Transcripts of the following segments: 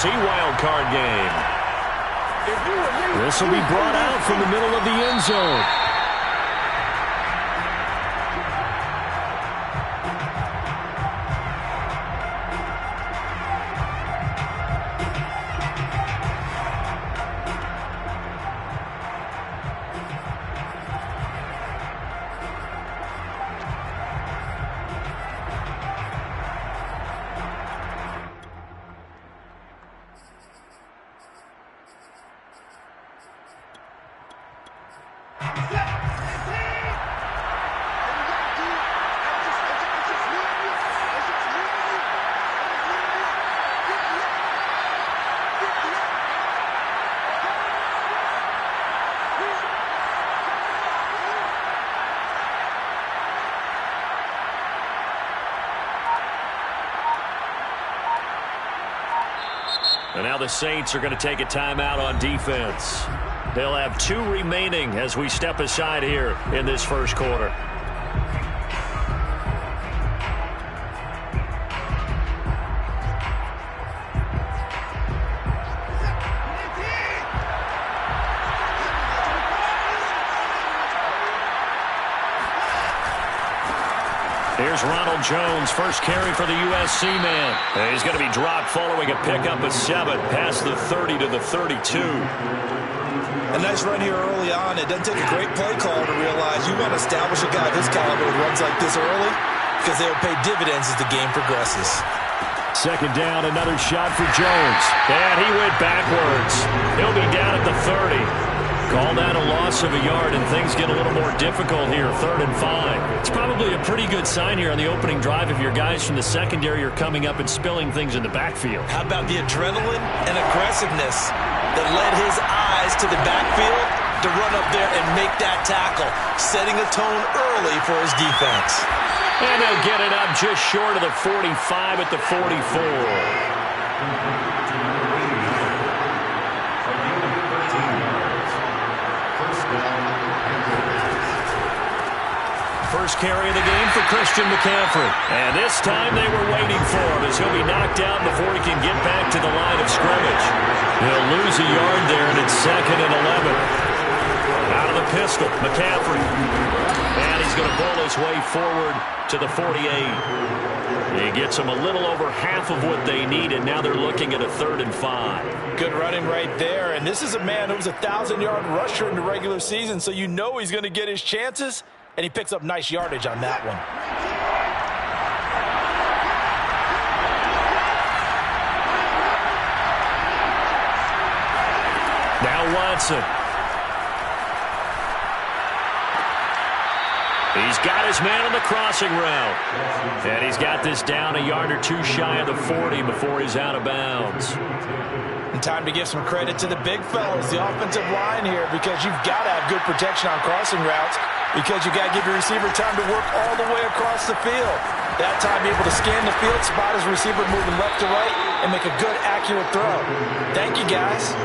AFC wildcard game. This will be brought out from the middle of the end zone. And now the Saints are going to take a timeout on defense. They'll have 2 remaining as we step aside here in this first quarter. Here's Ronald Jones, first carry for the USC man. And he's going to be dropped following a pickup of 7 past the 30 to the 32. A nice run here early on. It doesn't take a great play caller to realize you want to establish a guy of his caliber who runs like this early because they'll pay dividends as the game progresses. Second down, another shot for Jones. And he went backwards. He'll be down at the 30. Call that a loss of a yard, and things get a little more difficult here, 3rd and 5. It's probably a pretty good sign here on the opening drive if your guys from the secondary are coming up and spilling things in the backfield. How about the adrenaline and aggressiveness that led his eyes to the backfield to run up there and make that tackle, setting a tone early for his defense. And they'll get it up just short of the 45 at the 44. First carry of the game for Christian McCaffrey. And this time they were waiting for him as he'll be knocked out before he can get back to the line of scrimmage. He'll lose a yard there, and it's 2nd and 11. Out of the pistol, McCaffrey. And he's going to pull his way forward to the 48. He gets them a little over half of what they need, and now they're looking at a 3rd and 5. Good running right there. And this is a man who was a 1,000-yard rusher in the regular season, so you know he's going to get his chances. And he picks up nice yardage on that one. Now Watson. He's got his man on the crossing route. And he's got this down a yard or 2 shy of the 40 before he's out of bounds. And time to give some credit to the big fellas, the offensive line here, because you've got to have good protection on crossing routes, because you got to give your receiver time to work all the way across the field. That time, be able to scan the field, spot his receiver moving left to right, and make a good, accurate throw. Thank you, guys.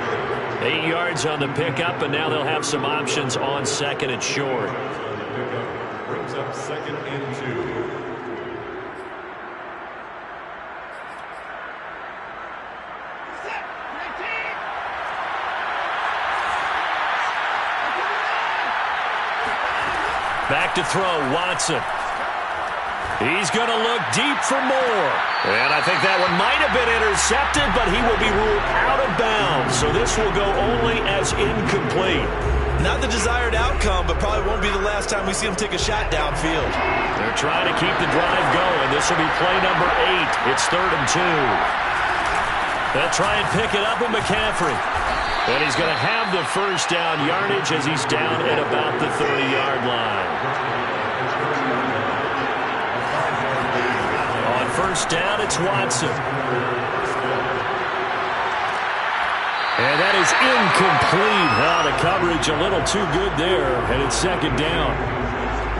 8 yards on the pickup, and now they'll have some options on 2nd and short. Brings up 2nd and 2. Back to throw, Watson. He's going to look deep for more. And I think that one might have been intercepted, but he will be ruled out of bounds. So this will go only as incomplete. Not the desired outcome, but probably won't be the last time we see him take a shot downfield. They're trying to keep the drive going. This will be play number 8. It's 3rd and 2. They'll try and pick it up with McCaffrey. And he's going to have the first down yardage as he's down at about the 30-yard line. On first down, it's Watson. And that is incomplete. The coverage a little too good there, and it's 2nd down.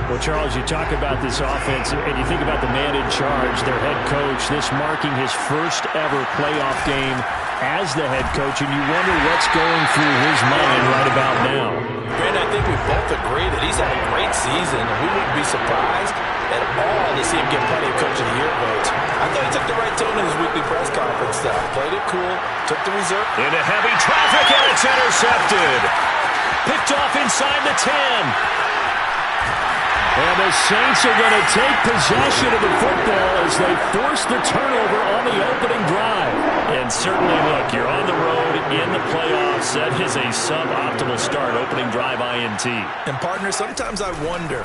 Well, Charles, you talk about this offense, and you think about the man in charge, their head coach, this marking his first ever playoff game as the head coach, and you wonder what's going through his mind right about now. Brandon, I think we both agree that he's had a great season, and we wouldn't be surprised at all to see him get plenty of Coach of the Year votes. I thought he took the right tone in his weekly press conference stuff. Played it cool, took the reserve. Into heavy traffic, and it's intercepted. Picked off inside the 10. And the Saints are going to take possession of the football as they force the turnover on the opening drive. And certainly, look, you're on the road in the playoffs. That is a suboptimal start, opening drive INT. And, partner, sometimes I wonder,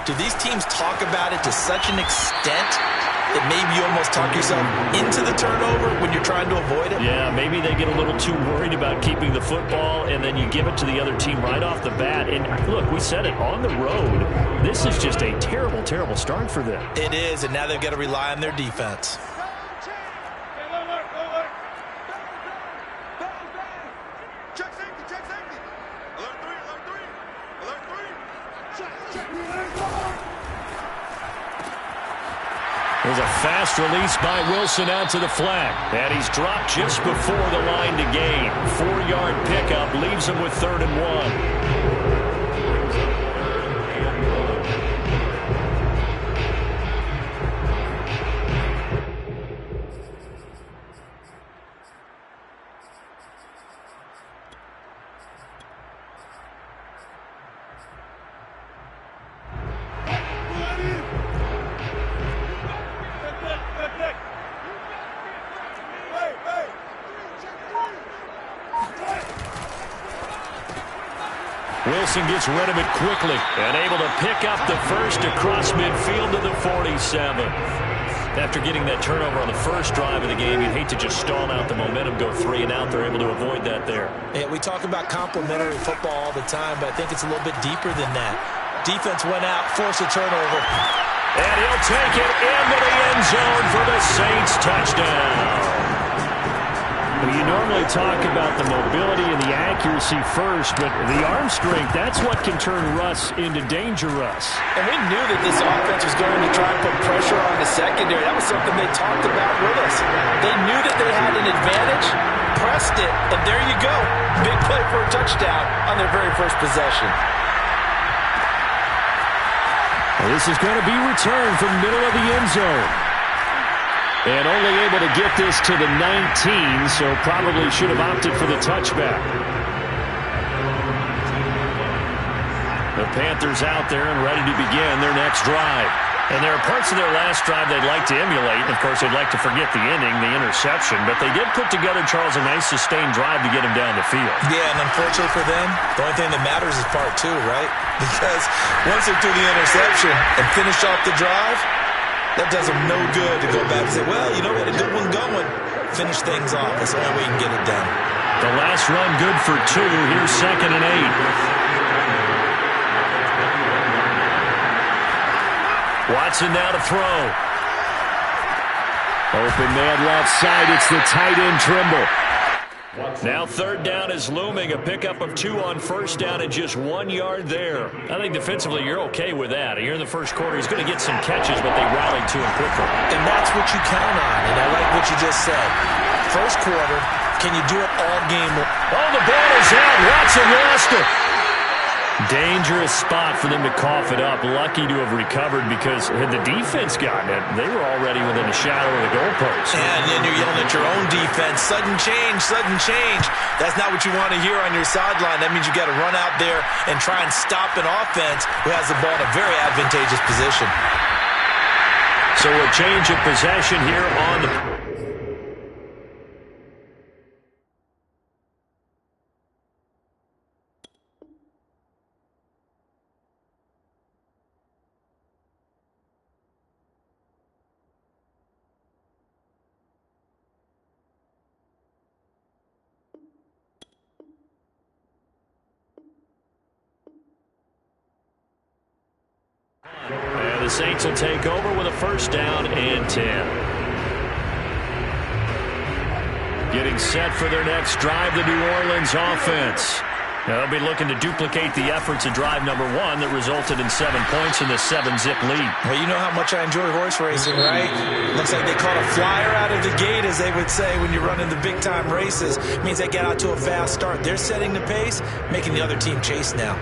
do these teams talk about it to such an extent that maybe you almost talk yourself into the turnover when you're trying to avoid it? Yeah, maybe they get a little too worried about keeping the football, and then you give it to the other team right off the bat. And look, we said it, on the road, this is just a terrible, terrible start for them. It is, and now they've got to rely on their defense. There's a fast release by Wilson out to the flat. And he's dropped just before the line to gain. 4-yard pickup leaves him with 3rd and 1. Wilson gets rid of it quickly and able to pick up the first across midfield to the 47. After getting that turnover on the first drive of the game, you'd hate to just stall out the momentum, go 3 and out. They're able to avoid that there. Yeah, we talk about complementary football all the time, but I think it's a little bit deeper than that. Defense went out, forced a turnover. And he'll take it into the end zone for the Saints touchdown. You normally talk about the mobility and the accuracy first, but the arm strength, that's what can turn Russ into danger Russ. And we knew that this offense was going to try and put pressure on the secondary. That was something they talked about with us. They knew that they had an advantage, pressed it, and there you go. Big play for a touchdown on their very first possession. This is going to be returned from middle of the end zone. And only able to get this to the 19, so probably should have opted for the touchback. The Panthers out there and ready to begin their next drive. And there are parts of their last drive they'd like to emulate. And, of course, they'd like to forget the ending, the interception. But they did put together, Charles, a nice sustained drive to get him down the field. Yeah, and unfortunately for them, the only thing that matters is part 2, right? Because once they do the interception and finish off the drive, that does them no good to go back and say, well, you know, we had a good one going. Finish things off. That's the only way you can get it done. The last run good for 2. Here's 2nd and 8. Watson now to throw. Open man left side. It's the tight end Trimble. Now 3rd down is looming. A pickup of 2 on 1st down and just 1 yard there. I think defensively you're okay with that. Here in the first quarter he's going to get some catches, but they rallied to him quickly. And that's what you count on, and I like what you just said. First quarter, can you do it all game? Oh, the ball is out. Watson lost it. Dangerous spot for them to cough it up. Lucky to have recovered because had the defense gotten it, they were already within a shadow of the goalpost. And then you're yelling at your own defense. Sudden change, sudden change. That's not what you want to hear on your sideline. That means you got to run out there and try and stop an offense who has the ball in a very advantageous position. So a change of possession here on the... And the Saints will take over with a 1st down and 10. Getting set for their next drive, the New Orleans offense. Now they'll be looking to duplicate the efforts of drive number 1 that resulted in 7 points in the 7-zip lead. Well, you know how much I enjoy horse racing, right? Looks like they caught a flyer out of the gate, as they would say when you're running the big-time races. It means they get out to a fast start. They're setting the pace, making the other team chase now.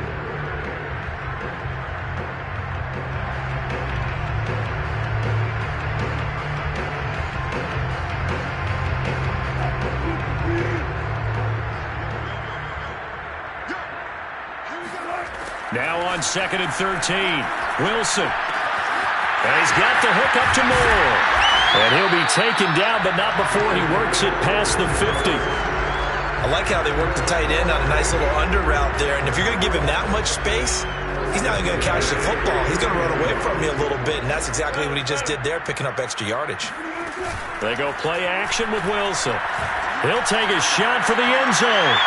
Now on 2nd and 13. Wilson. And he's got the hook up to Moore. And he'll be taken down, but not before he works it past the 50. I like how they work the tight end on a nice little under route there. And if you're going to give him that much space, he's not even going to catch the football. He's going to run away from me a little bit, and that's exactly what he just did there, picking up extra yardage. They go play action with Wilson. He'll take a shot for the end zone.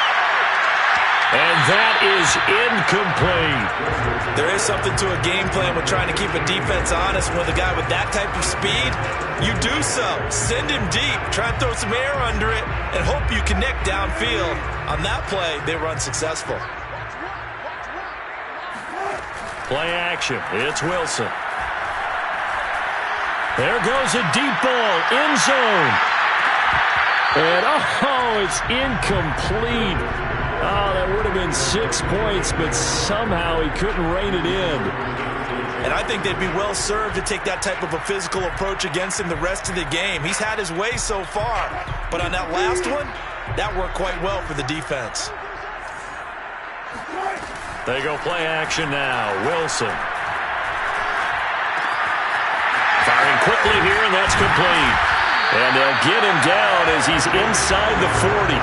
And that is incomplete. There is something to a game plan with trying to keep a defense honest. With a guy with that type of speed, you do so. Send him deep. Try and throw some air under it and hope you connect downfield. On that play, they were unsuccessful. Play action. It's Wilson. There goes a deep ball. End zone. And, it's incomplete. Oh, that would have been 6 points, but somehow he couldn't rein it in. And I think they'd be well served to take that type of a physical approach against him the rest of the game. He's had his way so far, but on that last one, that worked quite well for the defense. They go play action now. Wilson. Firing quickly here, and that's complete. And they'll get him down as he's inside the 40.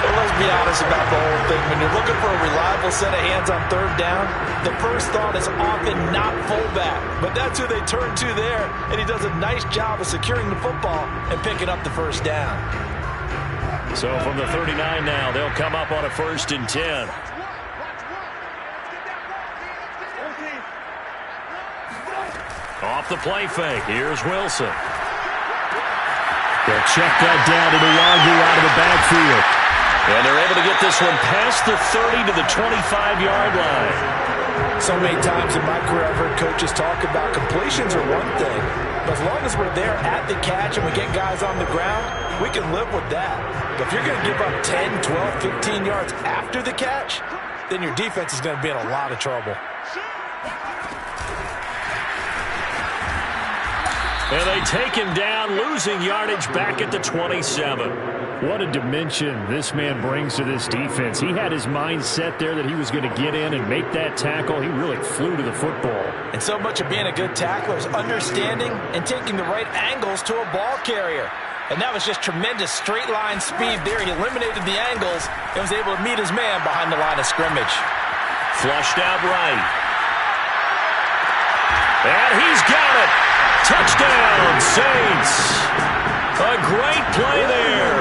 Well, let's be honest about the whole thing. When you're looking for a reliable set of hands on third down, the first thought is often not fullback. But that's who they turn to there, and he does a nice job of securing the football and picking up the first down. So from the 39 now, they'll come up on a 1st and 10. Off the play fake. Here's Wilson. They'll check that down to the Wagyu out of the backfield. And they're able to get this one past the 30 to the 25-yard line. So many times in my career I've heard coaches talk about completions are one thing, but as long as we're there at the catch and we get guys on the ground, we can live with that. But if you're going to give up 10, 12, 15 yards after the catch, then your defense is going to be in a lot of trouble. And they take him down, losing yardage back at the 27. What a dimension this man brings to this defense. He had his mind set there that he was going to get in and make that tackle. He really flew to the football. And so much of being a good tackler is understanding and taking the right angles to a ball carrier. And that was just tremendous straight line speed there. He eliminated the angles and was able to meet his man behind the line of scrimmage. Flushed out right. And he's got it. Touchdown, Saints. A great play there.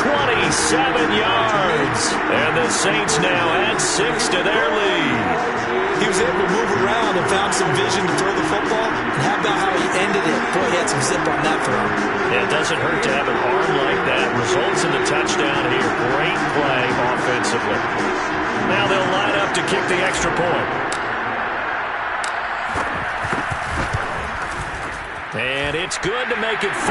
27 yards. And the Saints now add 6 to their lead. He was able to move around and found some vision to throw the football. And how about how he ended it? Boy, he had some zip on that throw. It doesn't hurt to have an arm like that. Results in the touchdown here. Great play offensively. Now they'll line up to kick the extra point. And it's good to make it 14-0.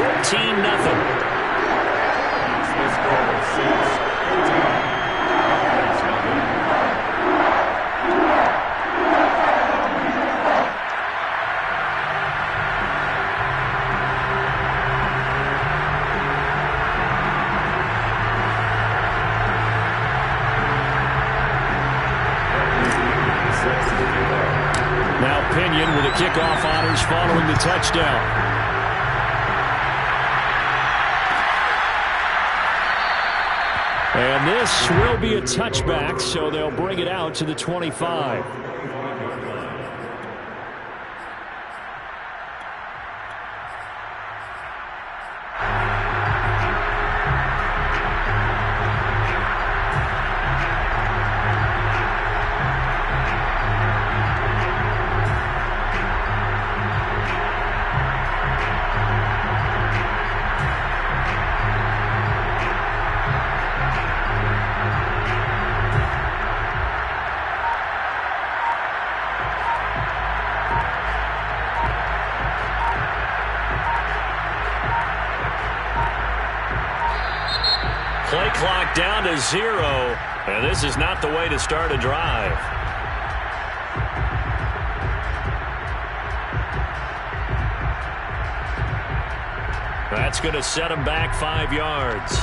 Now Pinion with the kickoff honors following the touchdown. And this will be a touchback, so they'll bring it out to the 25. Play clock down to 0, and this is not the way to start a drive. That's going to set him back 5 yards.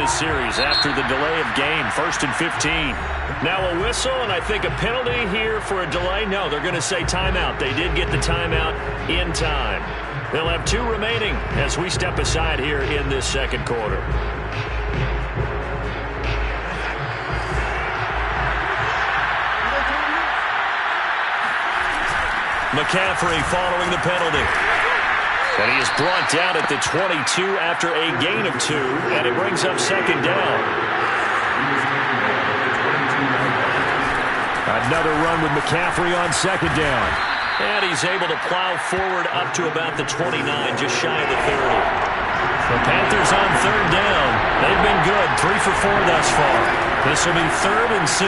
this series after the delay of game. 1st and 15. Now a whistle, and I think a penalty here for a delay. No, they're going to say timeout. They did get the timeout in time. They'll have 2 remaining as we step aside here in this second quarter. McCaffrey following the penalty. And he is brought down at the 22 after a gain of 2, and it brings up 2nd down. Another run with McCaffrey on 2nd down. And he's able to plow forward up to about the 29, just shy of the 30. The Panthers on 3rd down. They've been good, 3 for 4 thus far. This will be 3rd and 6.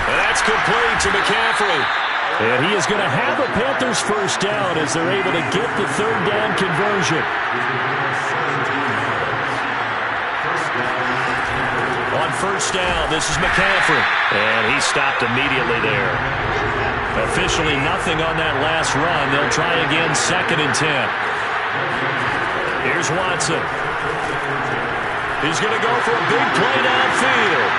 And that's complete to McCaffrey. And he is going to have a Panthers first down as they're able to get the 3rd down conversion. On 1st down, this is McCaffrey. And he stopped immediately there. Officially nothing on that last run. They'll try again 2nd and 10. Here's Watson. He's going to go for a big play downfield.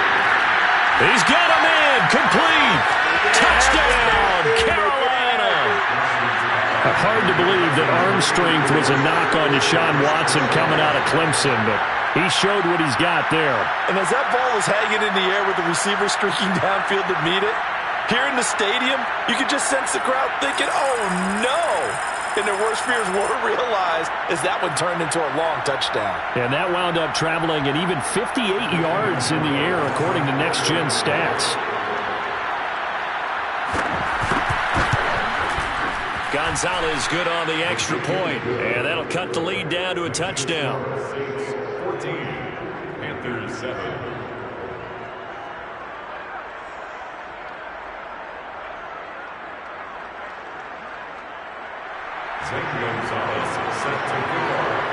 He's got him in. Complete. Touchdown, Carolina. Hard to believe that arm strength was a knock on Deshaun Watson coming out of Clemson, but he showed what he's got there. And as that ball was hanging in the air with the receiver streaking downfield to meet it, here in the stadium, you could just sense the crowd thinking, oh, no. And their worst fears were realized as that one turned into a long touchdown. And that wound up traveling at even 58 yards in the air, according to Next Gen Stats. Gonzalez good on the extra point, and that'll cut the lead down to a touchdown. 14, Panthers 7.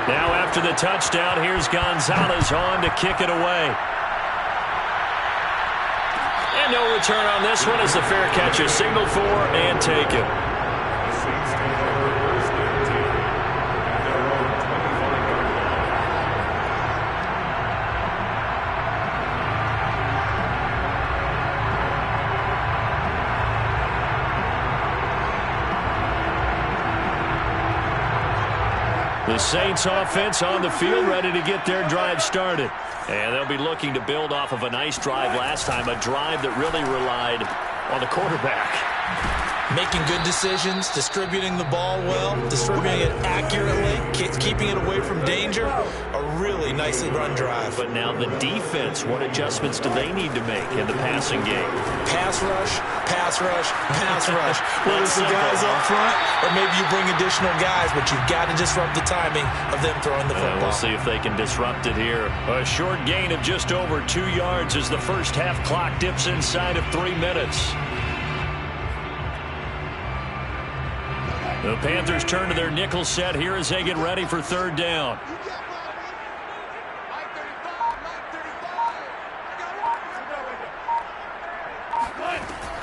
Now after the touchdown, here's Gonzalez on to kick it away. And no return on this one as the fair catch is signaled for and taken. The Saints offense on the field, ready to get their drive started. And they'll be looking to build off of a nice drive last time, a drive that really relied on the quarterback. Making good decisions, distributing the ball well, distributing it accurately, keeping it away from danger. A really nicely run drive. But now the defense, what adjustments do they need to make in the passing game? Pass rush, pass rush, pass rush. Whether it's the guys up front or maybe you bring additional guys, but you've got to disrupt the timing of them throwing the football. We'll see if they can disrupt it here. A short gain of just over 2 yards as the first half clock dips inside of 3 minutes. The Panthers turn to their nickel set here as they get ready for 3rd down.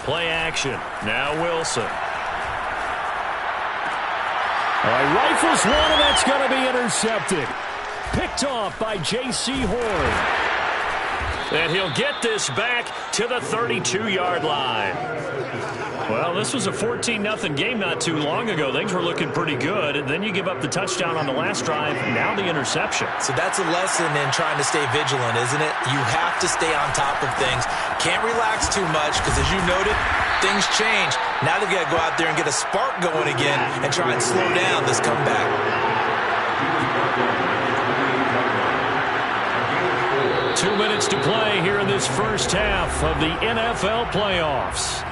Play action. Now Wilson. All right, rifles one, and that's going to be intercepted. Picked off by J.C. Horn. And he'll get this back to the 32-yard line. Well, this was a 14-0 game not too long ago. Things were looking pretty good. And then you give up the touchdown on the last drive. Now the interception. So that's a lesson in trying to stay vigilant, isn't it? You have to stay on top of things. Can't relax too much because, as you noted, things change. Now they've got to go out there and get a spark going again and try and slow down this comeback. Two minutes to play here in this first half of the NFL playoffs.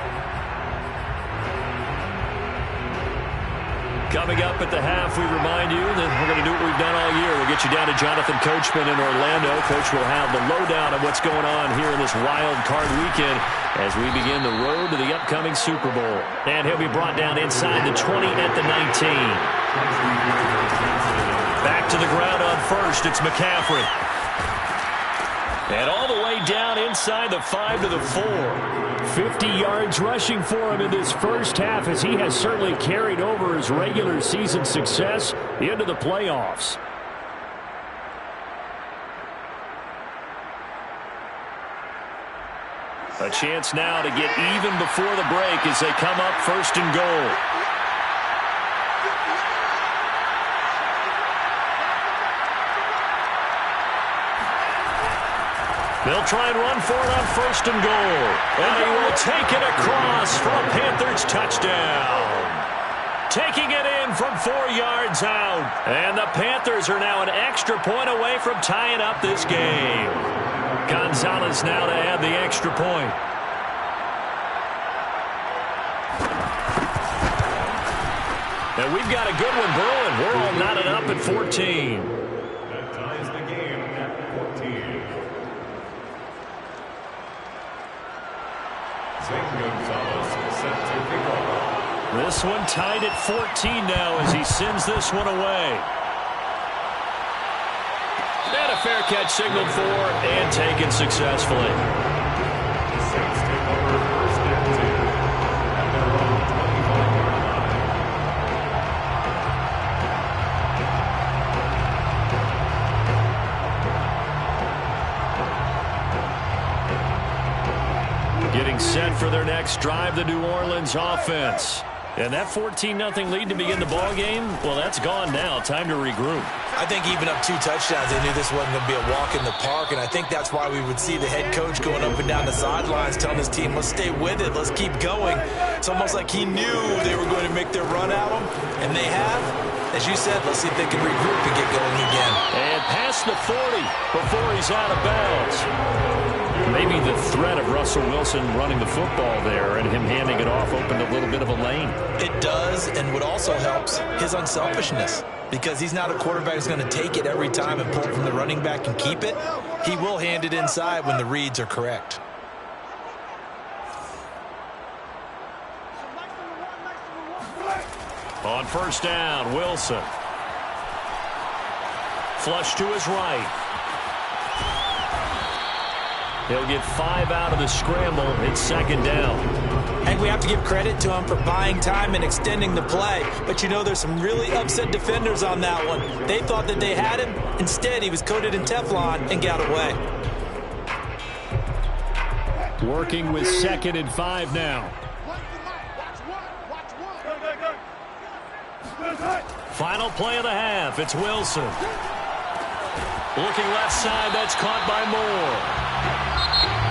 Coming up at the half, we remind you that we're going to do what we've done all year. We'll get you down to Jonathan Coachman in Orlando. Coach will have the lowdown of what's going on here in this wild card weekend as we begin the road to the upcoming Super Bowl. And he'll be brought down inside the 20 at the 19. Back to the ground on first. It's McCaffrey. And all the way down inside the 5 to the 4. 50 yards rushing for him in this first half as he has certainly carried over his regular season success into the playoffs. A chance now to get even before the break as they come up 1st and goal. They'll try and run for it on 1st and goal. And he will take it across for a Panthers touchdown. Taking it in from 4 yards out. And the Panthers are now an extra point away from tying up this game. Gonzalez now to add the extra point. And we've got a good one brewing. We're all knotted up at 14. That ties the game at 14. Zane Gonzalez set to kick off. This one tied at 14 now as he sends this one away. And a fair catch signaled for and taken successfully. The Saints take over 1st and 2 at their own 25-yard line. Getting set for their next drive, the New Orleans offense. And that 14-0 lead to begin the ball game, well, that's gone now. Time to regroup. I think even up 2 touchdowns, they knew this wasn't going to be a walk in the park, and I think that's why we would see the head coach going up and down the sidelines telling his team, let's stay with it, let's keep going. It's almost like he knew they were going to make their run at him, and they have. As you said, let's see if they can regroup and get going again. And past the 40 before he's out of bounds. Maybe the threat of Russell Wilson running the football there and him handing it off opened a little bit of a lane. It does, and what also helps, his unselfishness. Because he's not a quarterback who's going to take it every time and pull it from the running back and keep it. He will hand it inside when the reads are correct. On 1st down, Wilson. Flush to his right. He'll get 5 out of the scramble. It's 2nd down. And we have to give credit to him for buying time and extending the play. But you know, there's some really upset defenders on that one. They thought that they had him. Instead, he was coated in Teflon and got away. Working with 2nd and 5 now. Final play of the half. It's Wilson. Looking left side. That's caught by Moore.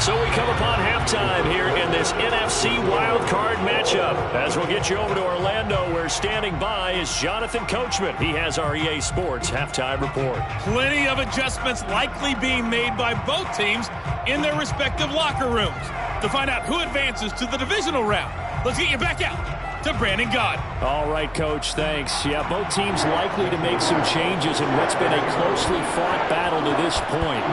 So we come upon halftime here in this NFC wildcard matchup. As we'll get you over to Orlando, where standing by is Jonathan Coachman. He has our EA Sports halftime report. Plenty of adjustments likely being made by both teams in their respective locker rooms. To find out who advances to the divisional round, let's get you back out to Brandon Gaudin. All right, Coach, thanks. Yeah, both teams likely to make some changes in what's been a closely fought battle to this point.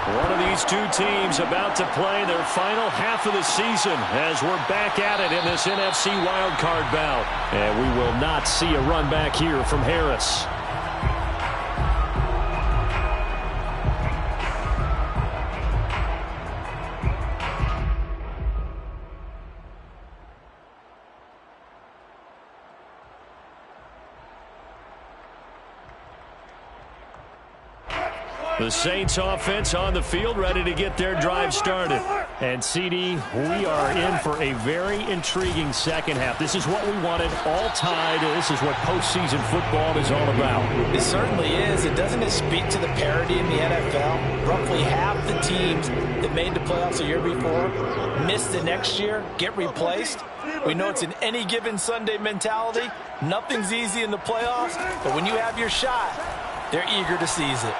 One of these two teams about to play their final half of the season as we're back at it in this NFC wildcard bout. And we will not see a run back here from Harris. The Saints offense on the field, ready to get their drive started. And, CD, we are in for a very intriguing second half. This is what we wanted, all tied. This is what postseason football is all about. It certainly is. Doesn't it speak to the parity in the NFL? Roughly half the teams that made the playoffs a year before miss the next year, get replaced. We know it's an any given Sunday mentality. Nothing's easy in the playoffs, but when you have your shot, they're eager to seize it.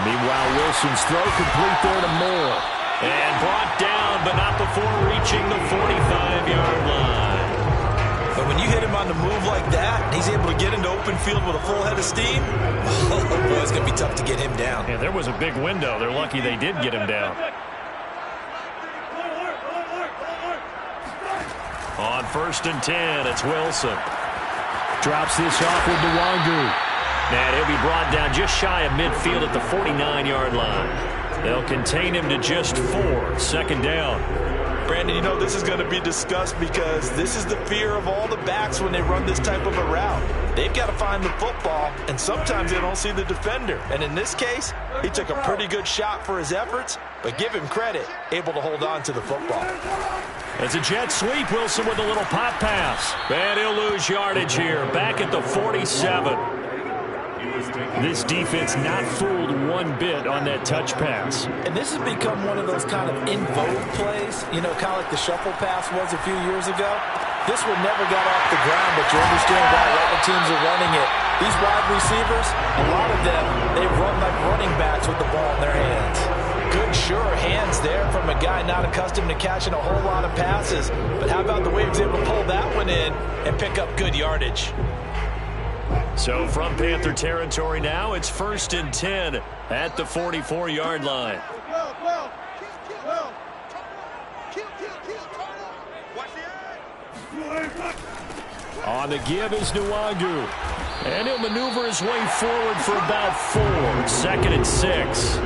Meanwhile, Wilson's throw complete there to Moore. And brought down, but not before reaching the 45-yard line. But when you hit him on the move like that, he's able to get into open field with a full head of steam, oh boy, it's going to be tough to get him down. Yeah, there was a big window. They're lucky they did get him down. On 1st and 10, it's Wilson. Drops this off with Nwangu. And he'll be brought down just shy of midfield at the 49-yard line. They'll contain him to just 4. 2nd down. Brandon, you know, this is going to be discussed because this is the fear of all the backs when they run this type of a route. they've got to find the football, and sometimes they don't see the defender. And in this case, he took a pretty good shot for his efforts, but give him credit, able to hold on to the football. It's a jet sweep. Wilson with a little pop pass. And he'll lose yardage here. Back at the 47. This defense not fooled one bit on that touch pass. And this has become one of those kind of in vogue plays, you know, kind of like the shuffle pass was a few years ago. This one never got off the ground, but you understand why a lot of teams are running it. These wide receivers, a lot of them, they run like running backs with the ball in their hands. Good, sure hands there from a guy not accustomed to catching a whole lot of passes. But how about the way he was able to pull that one in and pick up good yardage? So from Panther territory now, it's 1st and 10 at the 44-yard line. On the give is Nwangu. And he'll maneuver his way forward for about 4. 2nd and 6.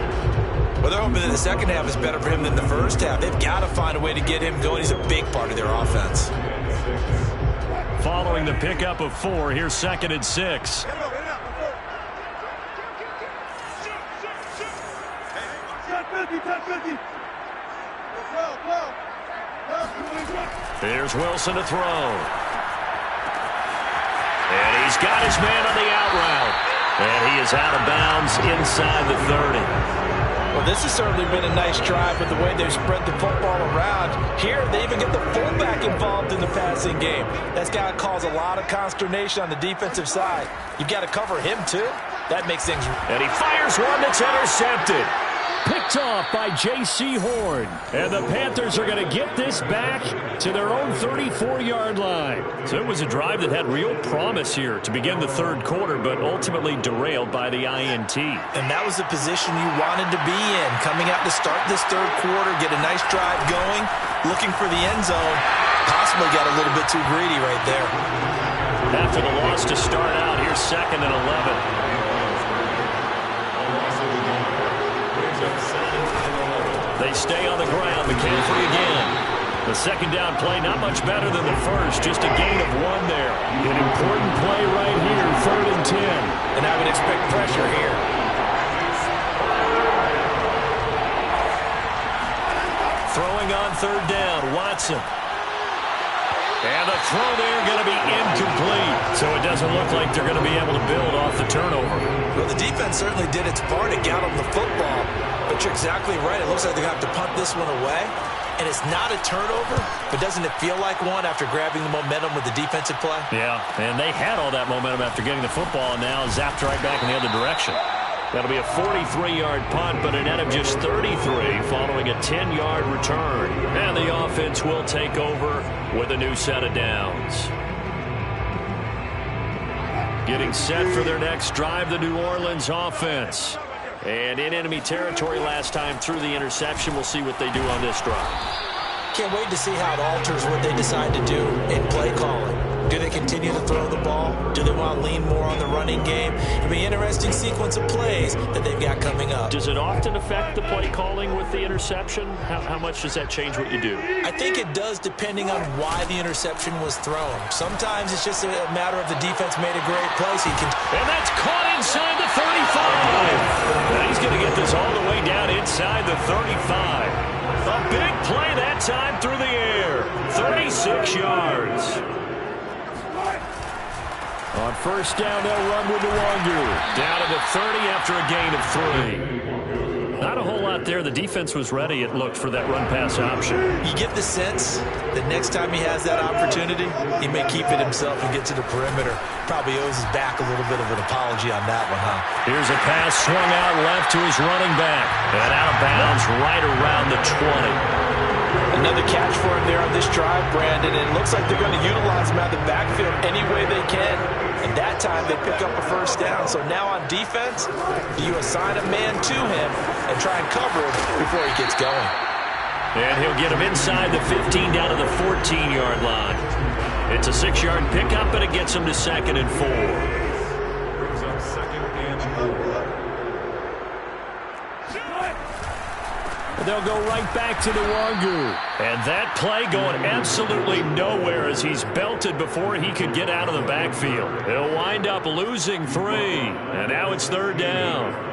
Well, they're hoping that the second half is better for him than the first half. They've got to find a way to get him going. He's a big part of their offense. Following the pickup of 4, here's 2nd and 6. Here's Wilson to throw. And he's got his man on the out route. And he is out of bounds inside the 30. Well, this has certainly been a nice drive with the way they've spread the football around. Here, they even get the fullback involved in the passing game. That's got to cause a lot of consternation on the defensive side. You've got to cover him, too. That makes things... And he fires one that's intercepted. Picked off by J.C. Horn. And the Panthers are going to get this back to their own 34-yard line. So it was a drive that had real promise here to begin the third quarter, but ultimately derailed by the INT. And that was the position you wanted to be in. Coming out to start this third quarter, get a nice drive going, looking for the end zone. Possibly got a little bit too greedy right there. After the loss to start out, here's 2nd and 11. They stay on the ground. McCaffrey again. The second down play, not much better than the first. Just a gain of 1 there. An important play right here, 3rd and 10. And I would expect pressure here. Throwing on 3rd down, Watson. And the throw there going to be incomplete. So it doesn't look like they're going to be able to build off the turnover. Well, the defense certainly did its part. It got them the football. But you're exactly right. It looks like they're going to have to punt this one away. And it's not a turnover, but doesn't it feel like one after grabbing the momentum with the defensive play? Yeah, and they had all that momentum after getting the football, and now zapped right back in the other direction. That'll be a 43-yard punt, but a net of just 33 following a 10-yard return. And the offense will take over with a new set of downs. Getting set for their next drive, the New Orleans offense. And in enemy territory last time through the interception. We'll see what they do on this drive. Can't wait to see how it alters what they decide to do in play calling. Do they continue to throw the ball? Do they want to lean more on the running game? It'll be an interesting sequence of plays that they've got coming up. Does it often affect the play calling with the interception? How much does that change what you do? I think it does depending on why the interception was thrown. Sometimes it's just a matter of the defense made a great play. So and that's caught inside the 35. And he's going to get this all the way down inside the 35. A big play that time through the air. 36 yards. On 1st down, they'll run with Nwangu. Down to the 30 after a gain of 3. Not a whole lot there. The defense was ready, it looked, for that run-pass option. You get the sense that next time he has that opportunity, he may keep it himself and get to the perimeter. Probably owes his back a little bit of an apology on that one, huh? Here's a pass swung out left to his running back. And out of bounds right around the 20. Another catch for him there on this drive, Brandon. And it looks like they're going to utilize him out of the backfield any way they can. And that time they pick up a 1st down. So now on defense, do you assign a man to him and try and cover him before he gets going? And he'll get him inside the 15 down to the 14-yard line. It's a 6-yard pickup, and it gets him to 2nd and 4. Brings up 2nd and 4. They'll go right back to the Nwangwu. And that play going absolutely nowhere as he's belted before he could get out of the backfield. He'll wind up losing 3. And now it's 3rd down.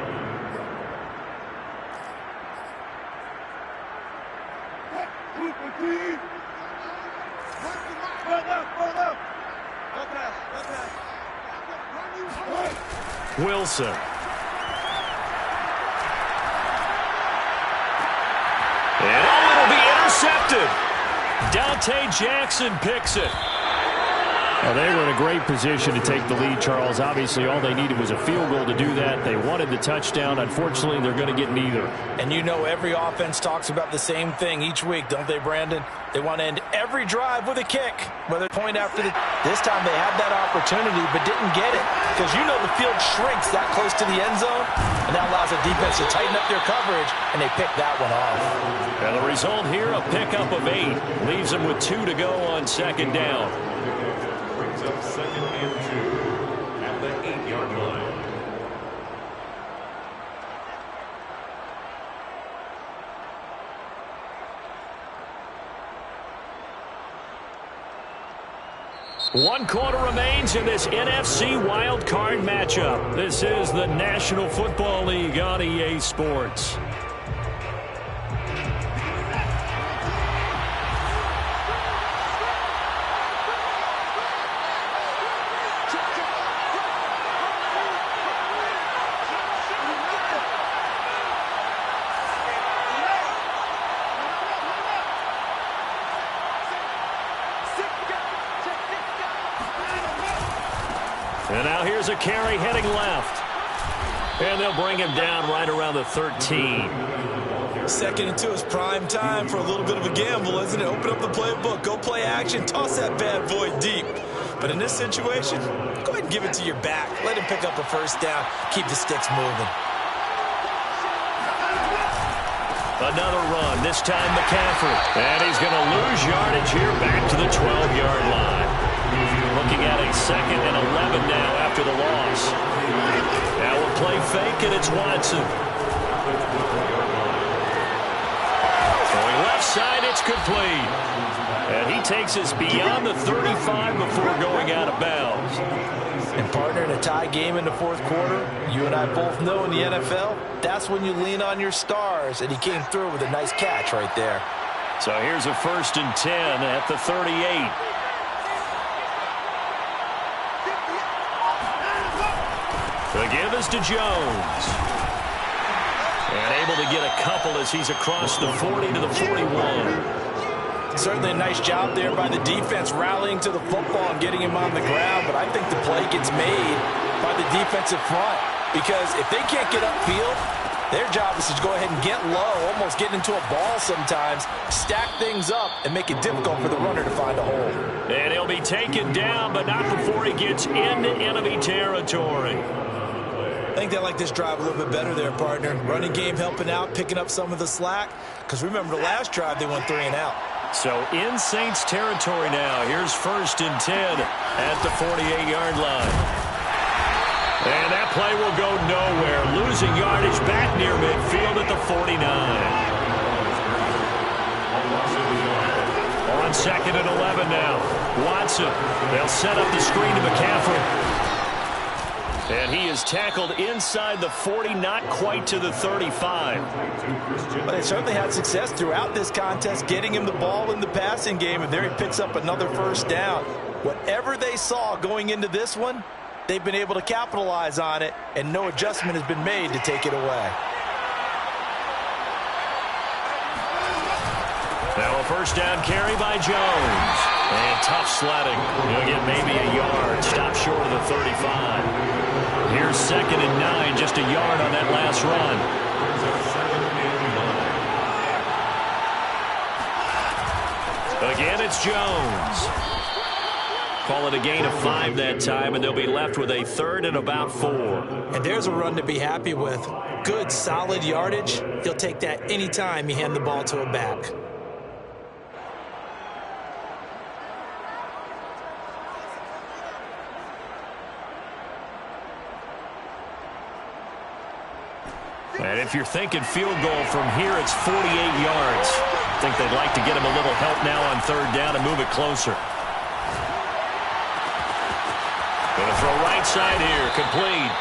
Wilson. And it'll be intercepted. Dante Jackson picks it. Well, they were in a great position to take the lead, Charles. Obviously, all they needed was a field goal to do that. They wanted the touchdown. Unfortunately, they're going to get neither. And you know every offense talks about the same thing each week, don't they, Brandon? They want to end every drive with a kick. Whether point after this time they had that opportunity but didn't get it. Because you know the field shrinks that close to the end zone. And that allows the defense to tighten up their coverage. And they pick that one off. And the result here, a pickup of 8. Leaves them with 2 to go on 2nd down. Brings up 2nd and 2 at the 8-yard line. One quarter remains in this NFC wildcard matchup. This is the National Football League on EA Sports. And now here's a carry heading left. And they'll bring him down right around the 13. 2nd and 2 is prime time for a little bit of a gamble, isn't it? Open up the playbook, go play action, toss that bad boy deep. But in this situation, go ahead and give it to your back. Let him pick up a 1st down. Keep the sticks moving. Another run, this time McCaffrey. And he's going to lose yardage here back to the 12-yard line. Looking at a 2nd and 11 now after the loss. Now we'll play fake, and it's Watson. Going left side, it's complete. And he takes us beyond the 35 before going out of bounds. And partner, in a tie game in the 4th quarter, you and I both know in the NFL, that's when you lean on your stars. And he came through with a nice catch right there. So here's a 1st and 10 at the 38. The give is to Jones. And able to get a couple as he's across the 40 to the 41. Certainly a nice job there by the defense rallying to the football and getting him on the ground. But I think the play gets made by the defensive front. Because if they can't get upfield, their job is to go ahead and get low, almost get into a ball sometimes, stack things up, and make it difficult for the runner to find a hole. And he'll be taken down, but not before he gets into enemy territory. I think they like this drive a little bit better there, partner. Running game helping out, picking up some of the slack. Because remember, the last drive, they went 3 and out. So in Saints territory now. Here's 1st and 10 at the 48-yard line. And that play will go nowhere. Losing yardage back near midfield at the 49. On 2nd and 11 now. Watson. They'll set up the screen to McCaffrey. And he is tackled inside the 40, not quite to the 35. But they certainly had success throughout this contest, getting him the ball in the passing game, and there he picks up another 1st down. Whatever they saw going into this one, they've been able to capitalize on it, and no adjustment has been made to take it away. Now a 1st down carry by Jones. And tough sledding. He'll get maybe a yard. Stop short of the 35. Here's 2nd and 9. Just a yard on that last run. Again, it's Jones. Call it a gain of 5 that time, and they'll be left with a 3rd and about 4. And there's a run to be happy with. Good, solid yardage. He'll take that anytime you hand the ball to a back. And if you're thinking field goal from here, it's 48 yards. I think they'd like to get him a little help now on third down and move it closer. Going to throw right side here, complete.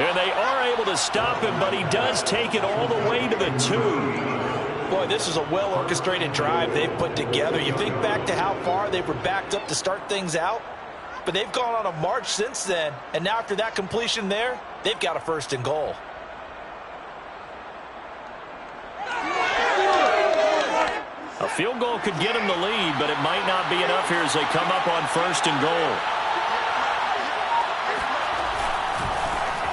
And they are able to stop him, but he does take it all the way to the 2. Boy, this is a well-orchestrated drive they've put together. You think back to how far they were backed up to start things out, but they've gone on a march since then, and now after that completion there, they've got a 1st and goal. A field goal could get him the lead, but it might not be enough here as they come up on 1st and goal.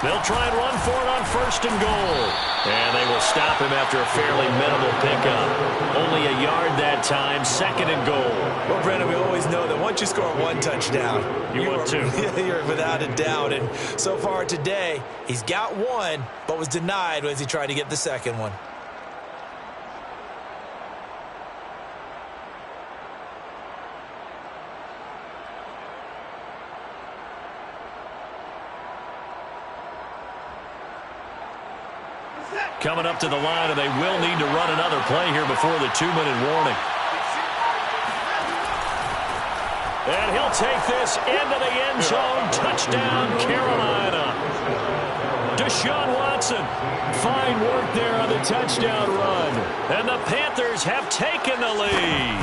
They'll try and run for it on 1st and goal. And they will stop him after a fairly minimal pickup. Only a yard that time, 2nd and goal. Well, Brandon, we always know that once you score 1 touchdown, you want 2. You're without a doubt. And so far today, he's got 1, but was denied as he tried to get the 2nd one. Coming up to the line, and they will need to run another play here before the 2-minute warning. And he'll take this into the end zone. Touchdown, Carolina. Deshaun Watson. Fine work there on the touchdown run. And the Panthers have taken the lead.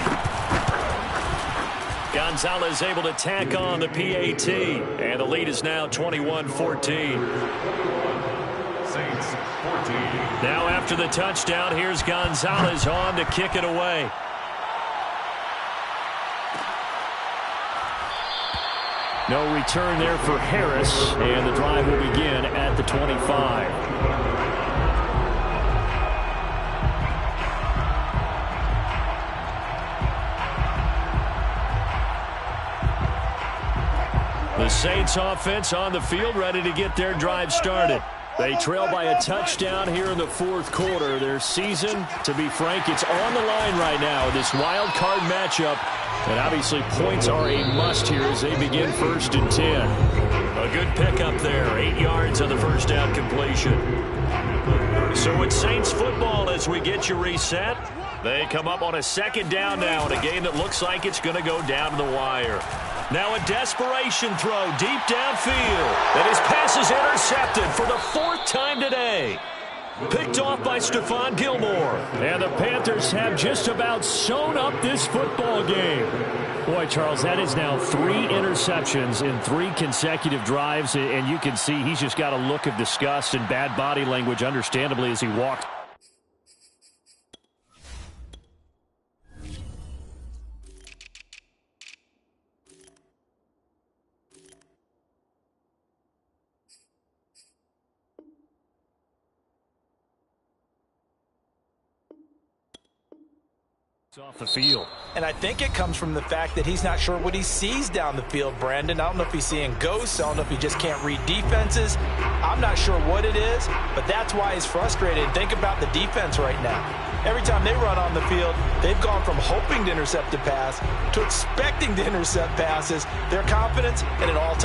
Gonzalez able to tack on the PAT. And the lead is now 21-14. Now after the touchdown, here's Gonzalez on to kick it away. No return there for Harris, and the drive will begin at the 25. The Saints offense on the field, ready to get their drive started. They trail by a touchdown here in the 4th quarter. Their season, to be frank, it's on the line right now in this wild card matchup. And obviously points are a must here as they begin 1st and 10. A good pickup there, 8 yards on the first down completion. So it's Saints football as we get you reset. They come up on a 2nd down now in a game that looks like it's going to go down to the wire. Now a desperation throw deep downfield. And his pass is intercepted for the 4th time today. Picked off by Stephon Gilmore. And the Panthers have just about sewn up this football game. Boy, Charles, that is now 3 interceptions in 3 consecutive drives. And you can see he's just got a look of disgust and bad body language, understandably, as he walked. Off the field. And I think it comes from the fact that he's not sure what he sees down the field, Brandon. I don't know if he's seeing ghosts. I don't know if he just can't read defenses. I'm not sure what it is, but that's why he's frustrated. Think about the defense right now. Every time they run on the field, they've gone from hoping to intercept a pass to expecting to intercept passes. Their confidence at an all-time